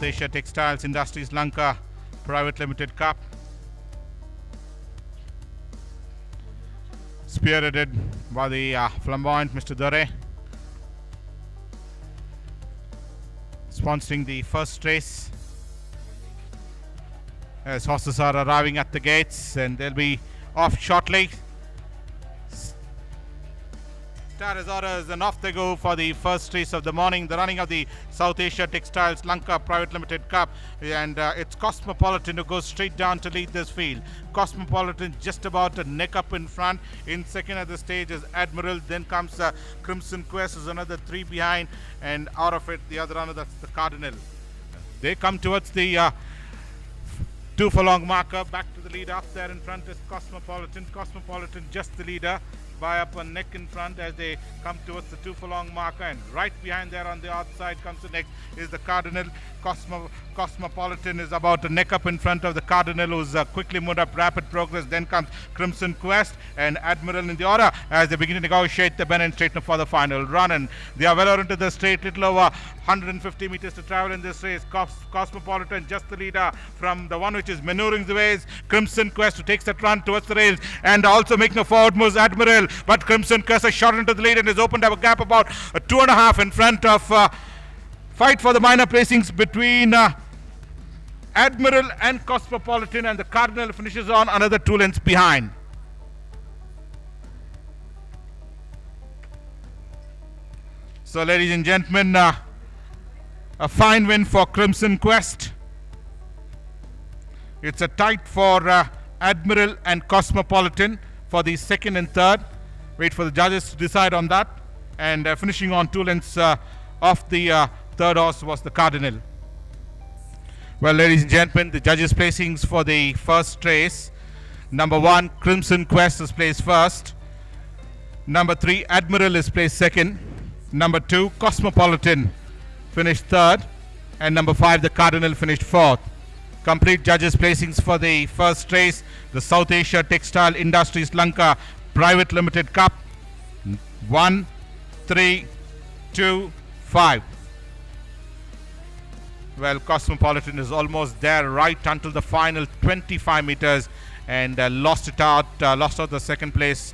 South Asia Textiles Industries Lanka Private Limited Cup. Spearheaded by the flamboyant Mr. Dore. Sponsoring the first race. As horses are arriving at the gates and they'll be off shortly. Start as orders and off they go for the first race of the morning, the running of the South Asia Textiles Lanka Private Limited Cup, and it's Cosmopolitan who goes straight down to lead this field. Cosmopolitan just about a neck up in front. In second at the stage is Admiral, then comes Crimson Quest, is another 3 behind, and out of it the other runner, that's the Cardinal. They come towards the 2 furlong marker. Back to the lead. Up there in front is Cosmopolitan. Cosmopolitan just the leader by up a neck in front as they come towards the 2 furlong marker, and right behind there on the outside comes the next is the Cardinal. Cosmopolitan is about a neck up in front of the Cardinal, who's quickly moved up rapid progress. Then comes Crimson Quest and Admiral in the order as they begin to negotiate the bend and straighten for the final run, and they are well out into the straight. Little over 150 meters to travel in this race. Cosmopolitan just the leader from the one which is maneuvering the ways. Crimson Quest who takes that run towards the rails and also making a forward move Admiral, but Crimson Quest has shot into the lead and has opened up a gap about 2.5 in front of fight for the minor placings between Admiral and Cosmopolitan, and the Cardinal finishes on another 2 lengths behind. So ladies and gentlemen, a fine win for Crimson Quest. It's a tight for Admiral and Cosmopolitan for the second and third. Wait for the judges to decide on that. And finishing on 2 lengths off the third horse was the Cardinal. Well, ladies and gentlemen, the judges' placings for the first race. Number 1, Crimson Quest is placed first. Number 3, Admiral is placed second. Number 2, Cosmopolitan finished third. And number 5, the Cardinal finished fourth. Complete judges' placings for the first race, the South Asia Textile Industries Lanka Private Limited Cup. 1, 3, 2, 5. Well, Cosmopolitan is almost there right until the final 25 meters and lost out the second place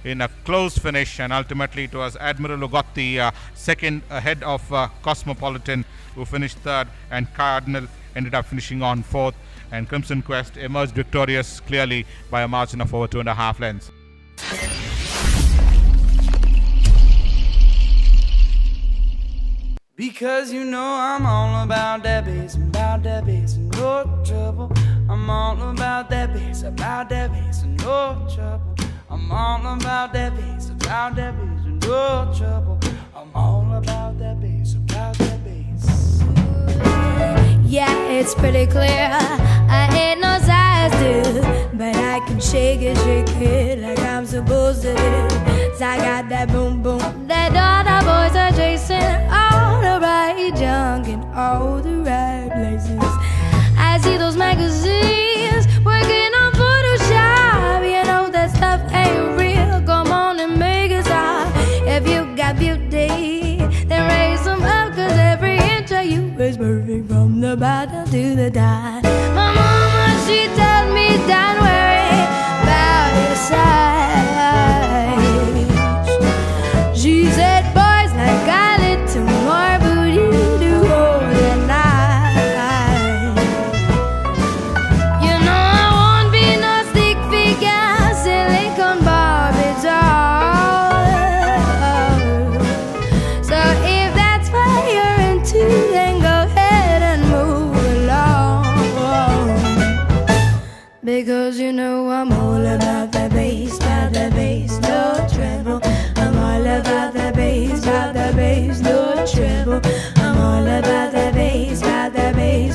in a close finish, and ultimately it was Admiral who got the second ahead of Cosmopolitan, who finished third, and Cardinal ended up finishing on fourth, and Crimson Quest emerged victorious clearly by a margin of over 2.5 lengths. Because you know I'm all about that bass, and no trouble. I'm all about that bass, and no trouble. I'm all about that bass, and no trouble. I'm all about that bass, Yeah, it's pretty clear I ain't no size 2, but I can shake it like I'm supposed to do. 'Cause I got that boom boom that all the boys are chasing, all the right junk in all the right places. I see those magazines working on Photoshop. You know that stuff ain't real. Come on and make it stop. If you got beauty, then raise them up, 'cause every inch of you is perfect from the bottom to the top. My mama, she told me don't worry about your size. She said boys like a little more booty to hold at night. You know I won't be no stick figure, silicone Barbie doll. So if that's what you're into, then go ahead and move along. Because you know I'm all about the bass, no treble. I'm all about the bass, no treble. I'm all about the bass,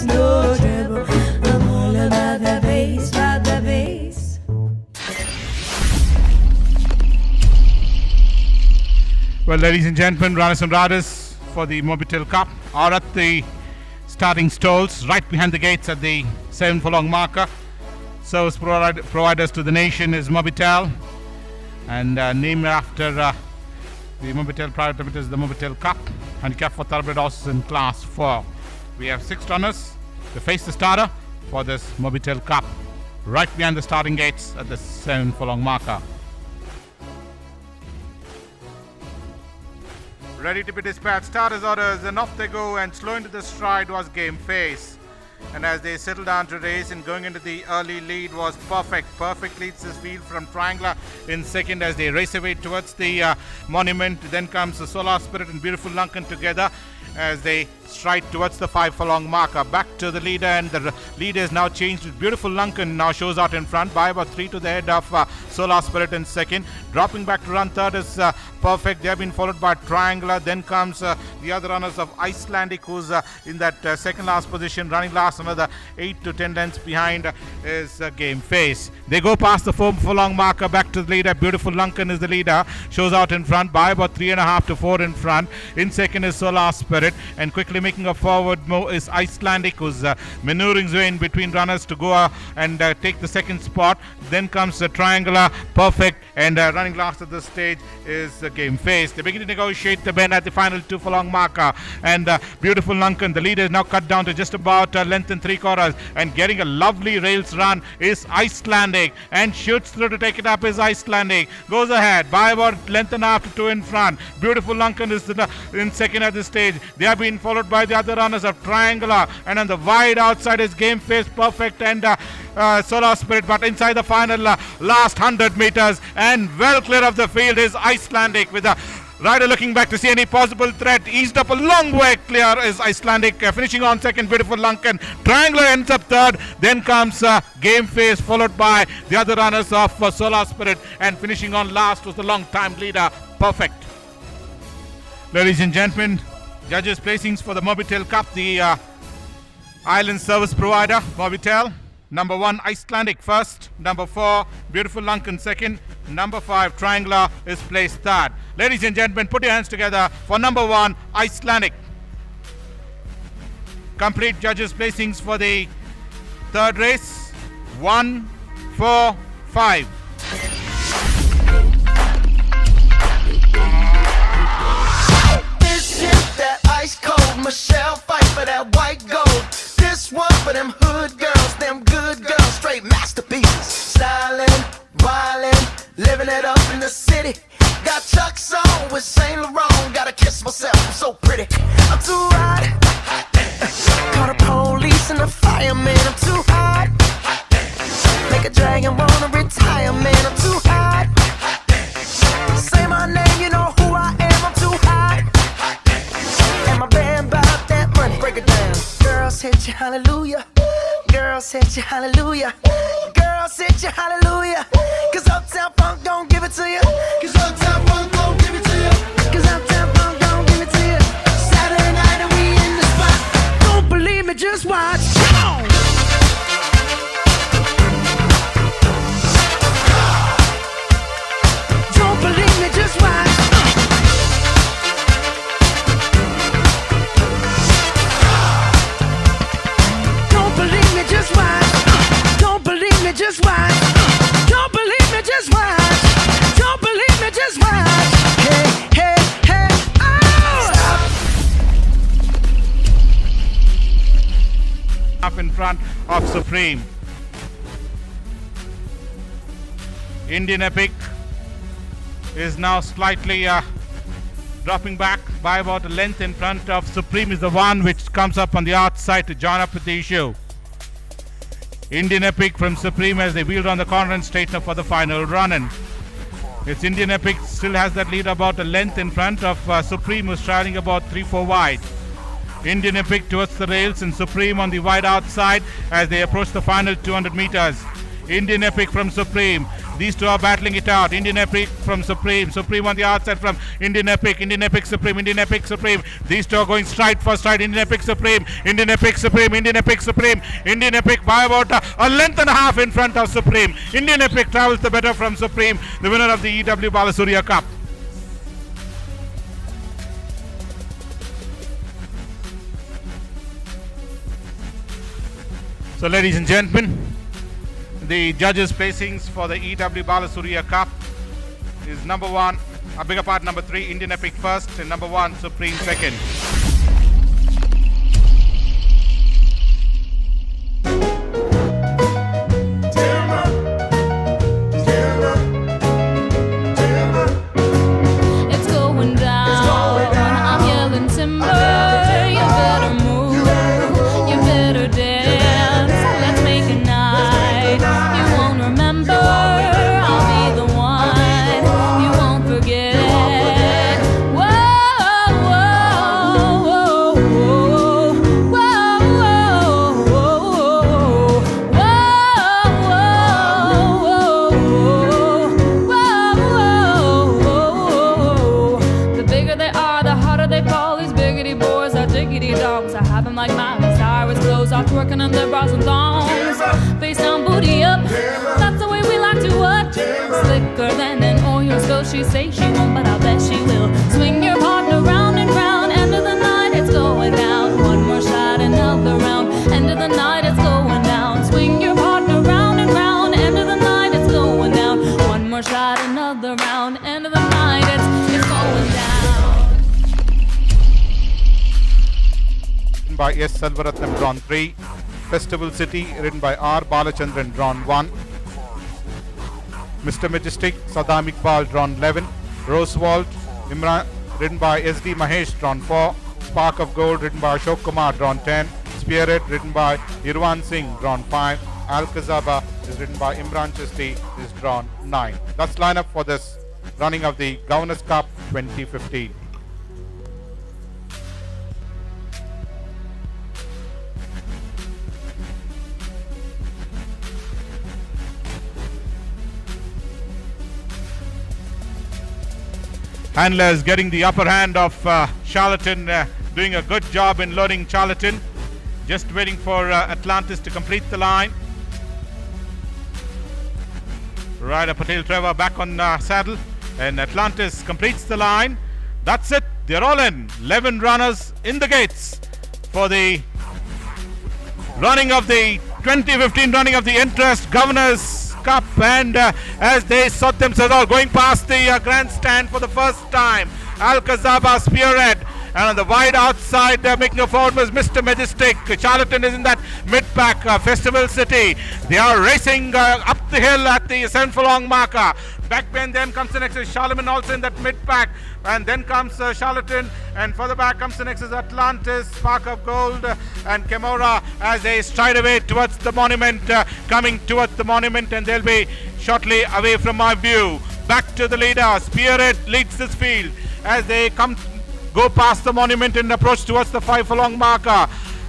no treble. I'm all about the bass, Well, ladies and gentlemen, runners and riders for the Mobitel Cup are at the starting stalls right behind the gates at the 7 furlong marker. Service providers to the nation is Mobitel, and named after the Mobitel Private Limited is the Mobitel Cup, handicap for thoroughbred horses in class 4. We have 6 runners to face the starter for this Mobitel Cup. Right behind the starting gates at the 7 furlong marker. Ready to be dispatched. Starters orders and off they go, and slow into the stride was Game Face. And as they settle down to race, and going into the early lead was Perfect. Perfect leads this field from Triangler in second as they race away towards the monument. Then comes the Solar Spirit and Beautiful Lunken together as they stride towards the 5 furlong marker. Back to the leader, and the leader is now changed with Beautiful Lunken now shows out in front by about 3 to the head of Solar Spirit in second. Dropping back to run third is Perfect. They have been followed by Triangular. Then comes the other runners of Icelandic, who's in that second last position. Running last, another 8 to 10 lengths behind is Game Face. They go past the 4 furlong marker. Back to the leader. Beautiful Lunken is the leader, shows out in front by about 3.5 to 4 in front. In second is Solar Spirit, and quickly making a forward move is Icelandic, who's maneuvering his way in between runners to go and take the second spot. Then comes the Triangular, Perfect, and running last at this stage is Game Face. They begin to negotiate the bend at the final 2 furlong marker, and Beautiful Lunken, the leader, is now cut down to just about length and 3/4, and getting a lovely rails run is Icelandic, and shoots through to take it up is Icelandic. Goes ahead by about length and a half to 2 in front. Beautiful Lunken is in second at this stage. They are being followed by the other runners of Triangular, and on the wide outside is Game Face, Perfect, and Solar Spirit. But inside the final last 100 meters and well clear of the field is Icelandic, with a rider looking back to see any possible threat. Eased up a long way clear is Icelandic, finishing on second Beautiful Lunken. Triangular ends up third. Then comes Game Face, followed by the other runners of Solar Spirit, and finishing on last was the long time leader Perfect. Ladies and gentlemen, judges' placings for the Mobitel Cup, the island service provider Mobitel. Number 1 Icelandic first, number 4 Beautiful Lunken second, number 5 Triangular is placed third. Ladies and gentlemen, put your hands together for number 1 Icelandic. Complete judges' placings for the third race: 1, 4, 5. This is that ice cold Michelle fight for that white gold. This one for them hood girls, them good girls, straight masterpieces. Stylin', wildin', living it up in the city. Got Chuck's on with Saint Laurent. Gotta kiss myself, I'm so pretty. I'm too hot. Call the police and the fireman. I'm too hot. Make a dragon wanna retire, man. I'm too hot. Say my name, you know who I am. I'm too hot. And my band bought that money. Break it down. Girls hit you, hallelujah. Girls hit you, hallelujah. Girls hit you, hallelujah. Cause Uptown Funk don't give it to you. Cause Uptown Funk don't give it to you. Cause Uptown Funk don't give it to you. Saturday night and we in the spot. Don't believe me, just watch. Come on. Don't believe me, just watch. Don't believe me, just watch. Don't believe me, just watch. Don't believe me, just watch. Don't believe me, just watch. Hey, hey, hey, oh! Up in front of Supreme. Indian Epic is now slightly dropping back by about a length in front of Supreme, is the one which comes up on the outside to join up with the issue. Indian Epic from Supreme as they wheeled on the corner and straighten up for the final run-in. It's Indian Epic still has that lead about a length in front of Supreme, who's trailing about 3-4 wide. Indian Epic towards the rails and Supreme on the wide outside as they approach the final 200 meters. Indian Epic from Supreme. These two are battling it out. Indian Epic from Supreme. Supreme on the outside from Indian Epic. Indian Epic Supreme. Indian Epic Supreme. These two are going stride for stride. Indian Epic Supreme. Indian Epic Supreme. Indian Epic Supreme. Indian Epic by about a length and a half in front of Supreme. Indian Epic travels the better from Supreme, the winner of the EW Balasuriya Cup. So, ladies and gentlemen, the judges' placings for the EW Balasuriya Cup is number 1, number 3, Indian Epic first, and number 1, Supreme second. twerking in their bras and thongs. Face down, booty up. That's the way we like to what? Slicker than an oil spill. She say she won't, but I bet she will. Swing your partner round and round. End of the night, it's going down. One more shot, another round. End of the night, it's going down. Swing your partner round and round. End of the night, it's going down. One more shot, another round. End of the night, it's going down. By S. Selvaratnam, drawn 3. Festival City, written by R. Balachandran, drawn 1. Mr. Majestic, Saddam Iqbal, drawn 11. Rosewald, Imran, written by S.D. Mahesh, drawn 4. Spark of Gold, written by Ashok Kumar, drawn 10. Spirit, written by Irwan Singh, drawn 5. Al-Kazaba is written by Imran Chisti, is drawn 9. That's lineup for this running of the Governors Cup 2015. Handlers getting the upper hand of Charlatan, doing a good job in loading Charlatan. Just waiting for Atlantis to complete the line. Rider Patel Trevor back on saddle, and Atlantis completes the line. That's it. They're all in. 11 runners in the gates for the running of the 2015 running of the Interest Governors Cup, and as they sort themselves out, going past the grandstand for the first time, Al-Kazaba spearhead, and on the wide outside making a forward was Mr. Majestic. Charlatan is in that mid-pack. Festival City, they are racing up the hill at the 7 furlong marker. Back behind them comes the next is Charlemagne, also in that mid-pack, and then comes Charlatan, and further back comes the next is Atlantis, Spark of Gold, and Kimura as they stride away towards the monument, coming towards the monument, and they'll be shortly away from my view. Back to the leader. Spirit leads this field as they go past the monument and approach towards the 5 furlong marker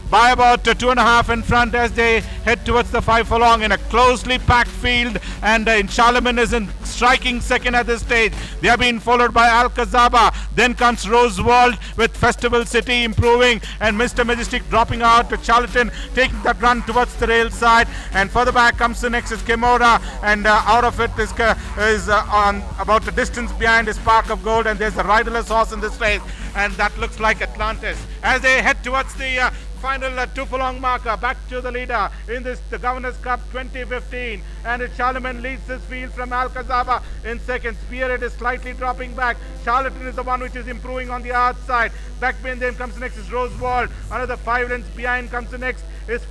by about 2.5 in front as they head towards the 5 furlong in a closely packed field, and Charlemagne is in striking second at this stage. They are being followed by Al-Kazaba. Then comes Rosewald with Festival City improving, and Mr. Majestic dropping out. Charlatan taking that run towards the rail side, and further back comes the next is Kimura, and out of it is on about a distance behind is Spark of Gold, and there's a riderless horse in this race, and that looks like Atlantis as they head towards the final 2 furlong marker. Back to the leader in this the Governors Cup 2015, and Charlemagne leads this field from Al-Kazaba in second. Spirit is slightly dropping back. Charlatan is the one which is improving on the outside. Back behind them comes the next is Rosewald. Another 5 lengths behind comes the next is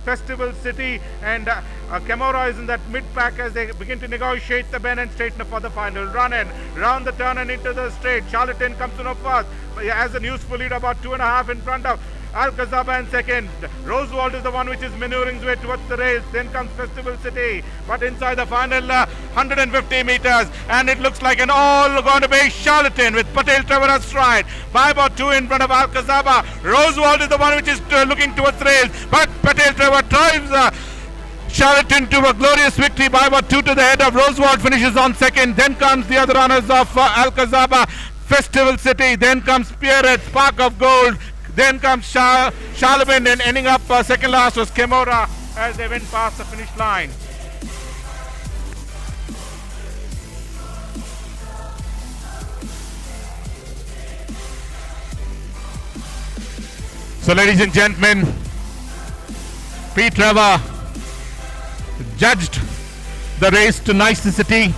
Festival City, and Kimura is in that mid-pack as they begin to negotiate the bend and straighten for the final run in. Round the turn and into the straight. Charlatan comes to no first as a useful lead about 2.5 in front of Al-Kazaba in second. Rosewald is the one which is maneuvering his way towards the rails. Then comes Festival City, but inside the final 150 meters, and it looks like an all going to be Charlatan with Patel Trevor astride by about 2 in front of Al-Kazaba. Rosewald is the one which is looking towards the rails, but Patel Trevor drives Charlatan to a glorious victory by about 2 to the head of Rosewald, finishes on second. Then comes the other runners of Al-Kazaba, Festival City. Then comes Spirit, Spark of Gold. Then comes Charlemagne, and ending up second last was Kimura as they went past the finish line. So ladies and gentlemen, Pete Trevor judged the race to nicety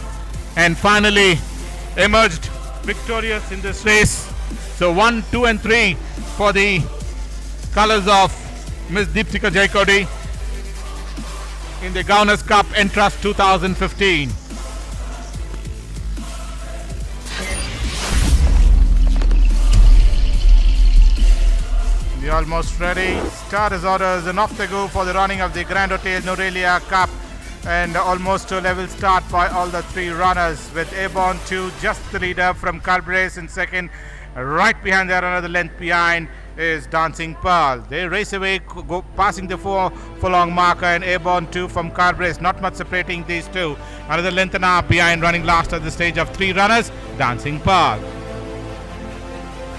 and finally emerged victorious in this race. So 1, 2 and 3 for the colors of Miss Deeptika Jaikodi in the Governors Cup Entrust 2015. We're almost ready. Start is orders and off they go for the running of the Grand Hotel Norelia Cup, and almost a level start by all the 3 runners with Airborne 2 just the leader from Calbrace in second. Right behind there, another length behind is Dancing Pearl. They race away, go passing the 4 furlong marker, and Airborne 2 from Calbrace. Not much separating these two. Another length and a half behind, running last at the stage of 3 runners, Dancing Pearl.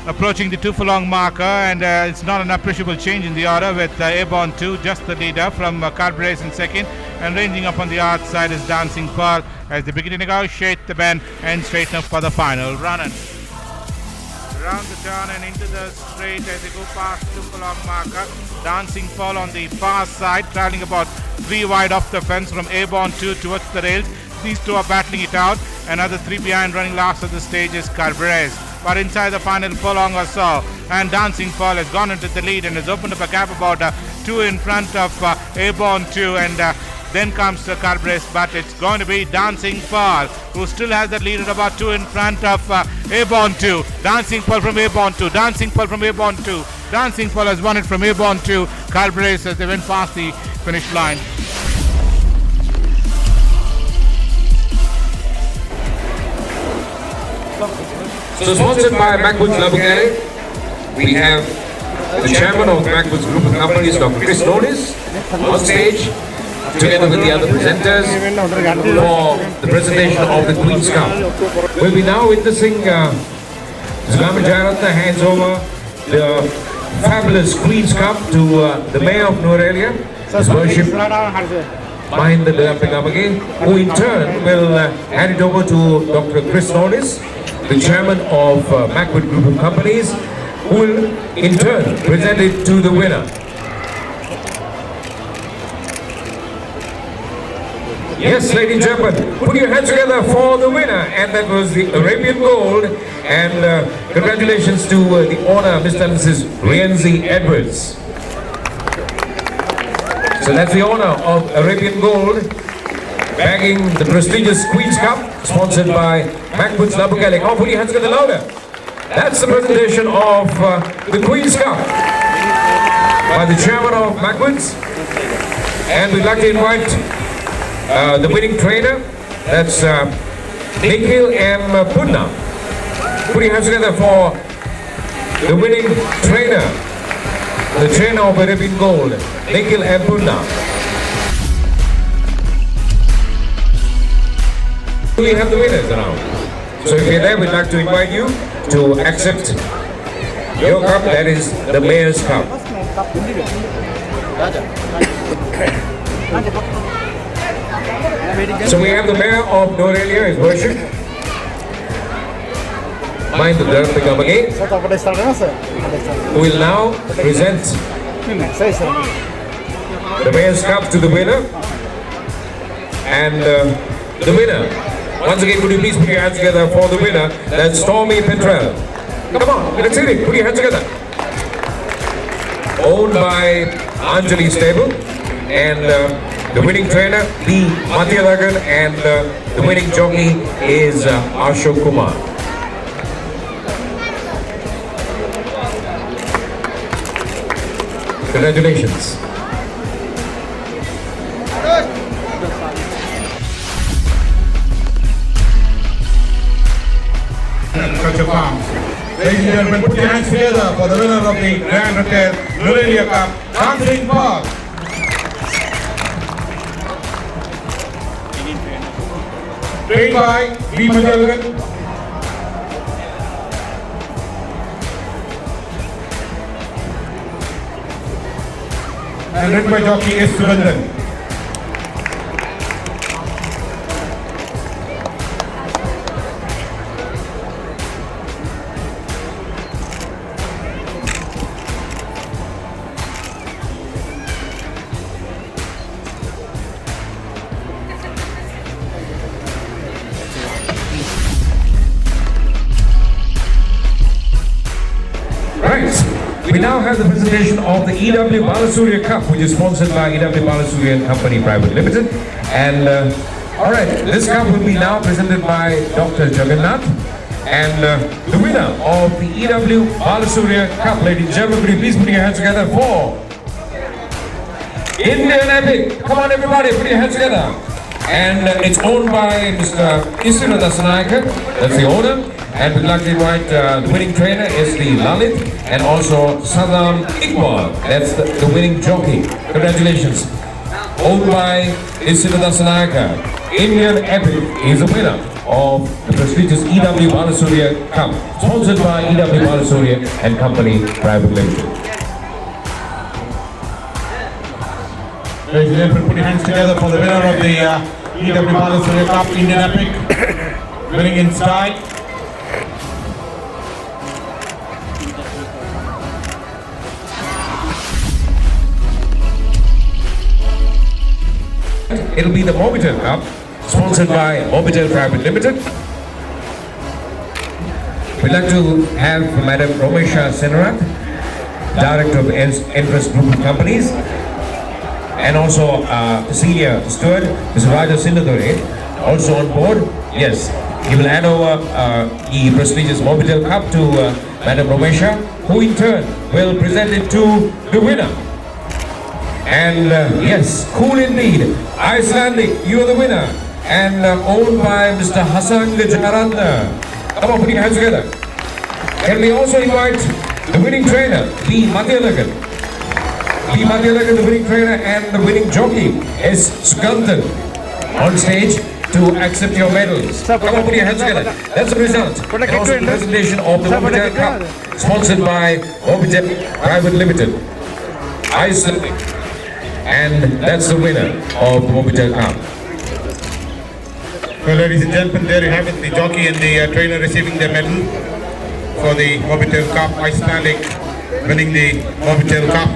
approaching the 2 furlong marker, and it's not an appreciable change in the order with Airborne 2 just the leader from Carbrace in second, and ranging up on the outside is Dancing Pearl as they begin to negotiate the bend and straighten up for the final run-in. Round the turn and into the straight as they go past 2 furlong marker. Dancing Pearl on the far side, traveling about 3 wide off the fence from Airborne 2 towards the rails. These two are battling it out. Another 3 behind, running last of the stage is Carbrace. But inside the final furlong or so, and Dancing Pearl has gone into the lead and has opened up a gap about 2 in front of Airborne 2, and then comes the Carbrace, but it's going to be Dancing Pearl who still has the lead at about 2 in front of Airborne 2. Dancing Pearl from Airborne 2. Dancing Pearl from Airborne 2. Dancing Pearl has won it from Airborne 2. Carbrace as they went past the finish line. So sponsored by Macwoods Labugale, we have the chairman of Macwoods Group of Companies, Dr. Chris Nonis, on stage, together with the other presenters, for the presentation of the Queen's Cup. We'll be now witnessing Zulama Jayaratna hands over the fabulous Queen's Cup to the Mayor of Norelia, His Worship Mahinda Delampingamage, who in turn will hand it over to Dr. Chris Nonis, the chairman of Macwood Group of Companies, who will in turn present it to the winner. Yes, ladies and gentlemen, put your hands together for the winner, and that was the Arabian Gold, and congratulations to the owner, Mr. and Mrs. Rienzi Edwards. So that's the owner of Arabian Gold, bagging the prestigious Queen's Cup, sponsored by Macwoods Labugale. Come on, put your hands together louder. That's the presentation of the Queen's Cup by the chairman of Macwoods. And we'd like to invite the winning trainer, that's Nikhil M. Punna. Put your hands together for the winning trainer, the trainer of Arabian Gold, Nikhil M. Punna. We have the winners around. So if you're there, we'd like to invite you to accept your cup, that is the Mayor's Cup. So we have the Mayor of Norelia, His Worship Mahinda Delampingamage, who will now present the Mayor's Cup to the winner. And the winner, once again, could you please put your hands together for the winner, that's Stormy Petrel. Come on, let's hear it, put your hands together. Owned by Anjali Stable, and the winning trainer, B. Matyalagan, and the winning jockey is Ashok Kumar. Congratulations. Culture Farms. Ladies and gentlemen, put your hands together for the winner of the Grand Hotel Norelia Cup, Dancing Pearl. Trained by B. Matyalagan. And ridden by jockey S. Subandhan. We now have the presentation of the EW Balasurya Cup, which is sponsored by EW Balasurya and Company Private Limited. And alright, this cup will be now presented by Dr. Jagannath. And the winner of the EW Balasurya Cup, ladies and gentlemen, could you please put your hands together for Indian Epic. Come on everybody, put your hands together. And it's owned by Mr. Isra Dasanayaka, that's the owner. And we'd like to invite the winning trainer is the Lalit, and also Saddam Iqbal, that's the winning jockey. Congratulations. owned by Isina Dasanaka. Indian Epic is the winner of the prestigious EW Balasuriya Cup, sponsored by EW Balasuriya and Company Private Limited. Ladies and gentlemen, put your hands together for the winner of the EW Balasuriya Cup, Indian Epic, winning in style. It'll be the Mobitel Cup, sponsored by Mobitel Private Limited. We'd like to have Madam Romesha Senarat, Director of Interest Group of Companies, and also Senior Steward, Mr. Raja Sindadore, also on board. Yes, he will hand over the prestigious Mobitel Cup to Madam Romesha, who in turn will present it to the winner. And yes, cool indeed. Icelandic, you are the winner. And owned by Mr. Hassan Jaranda. Come on, put your hands together. Can we also invite the winning trainer, Lee Madhyalagan. Lee Madhyalagan, the winning trainer, and the winning jockey, S. Skandan, on stage to accept your medals. Come on, put your hands together. That's the result. And also the presentation of the Mobitel Cup, sponsored by Mobitel Private Limited. Icelandic. And that's the winner of the Mobitel Cup. Well, ladies and gentlemen, there you have it, the jockey and the trainer receiving their medal for the Mobitel Cup. Icelandic winning the Mobitel Cup.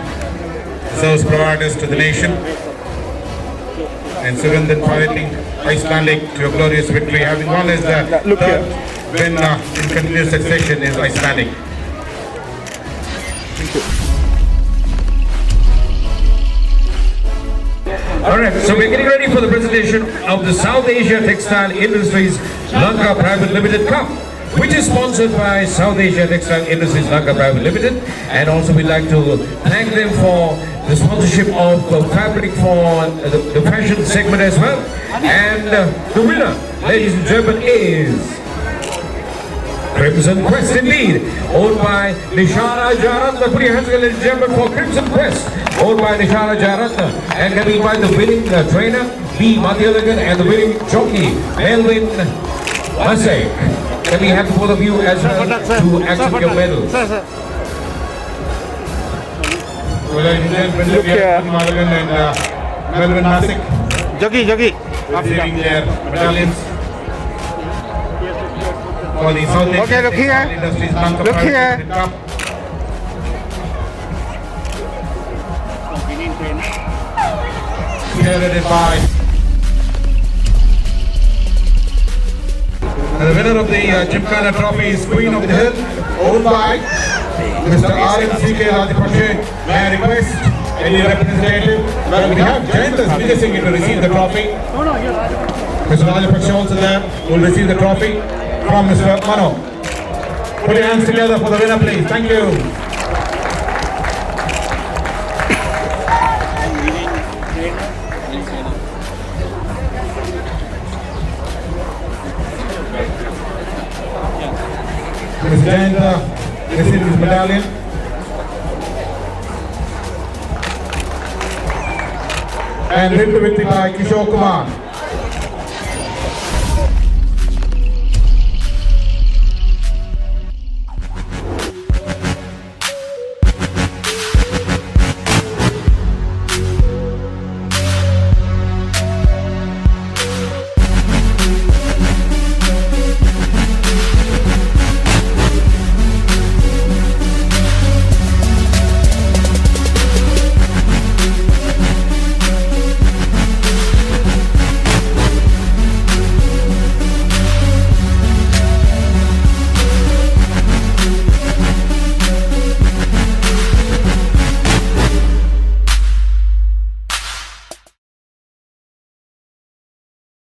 Service providers to the nation. And Sugandan piloting Icelandic to a glorious victory. Having won as the third win in continuous succession is Icelandic. Alright, so we're getting ready for the presentation of the South Asia Textile Industries Lanka Private Limited Cup, which is sponsored by South Asia Textile Industries Lanka Private Limited, and also we'd like to thank them for the sponsorship of fabric for the fashion segment as well. And the winner, ladies and gentlemen, is Crimson Quest indeed, owned by Nishana Jaratna. Put your hands together, ladies and gentlemen, for Crimson Quest, owned by Nishana Jaratna. And can we invite the winning trainer, B. Madhyalagan, and the winning jockey, Melvin Masek. Can we have both of you as well to accept your medals? Well, ladies and gentlemen, we have Madhyalagan and Melvin Masek. Jockey. Receiving their medallions for the South Asian look here. Textile Industries Lanka Look Private here. Limited Cup. Spearheaded by the winner of the Gymkhana Trophy is Queen of the Hill, owned by Mr. R.M.C.K. Rajapakse. May I request any representative? Well, we have Jayantas Vijay to receive the trophy. Mr. Rajapakse also there will receive the trophy from Mr. Mano. Put your hands together for the winner, please. Thank you. Mr. Jayanta received his medallion. And victory by Kishore Kumar.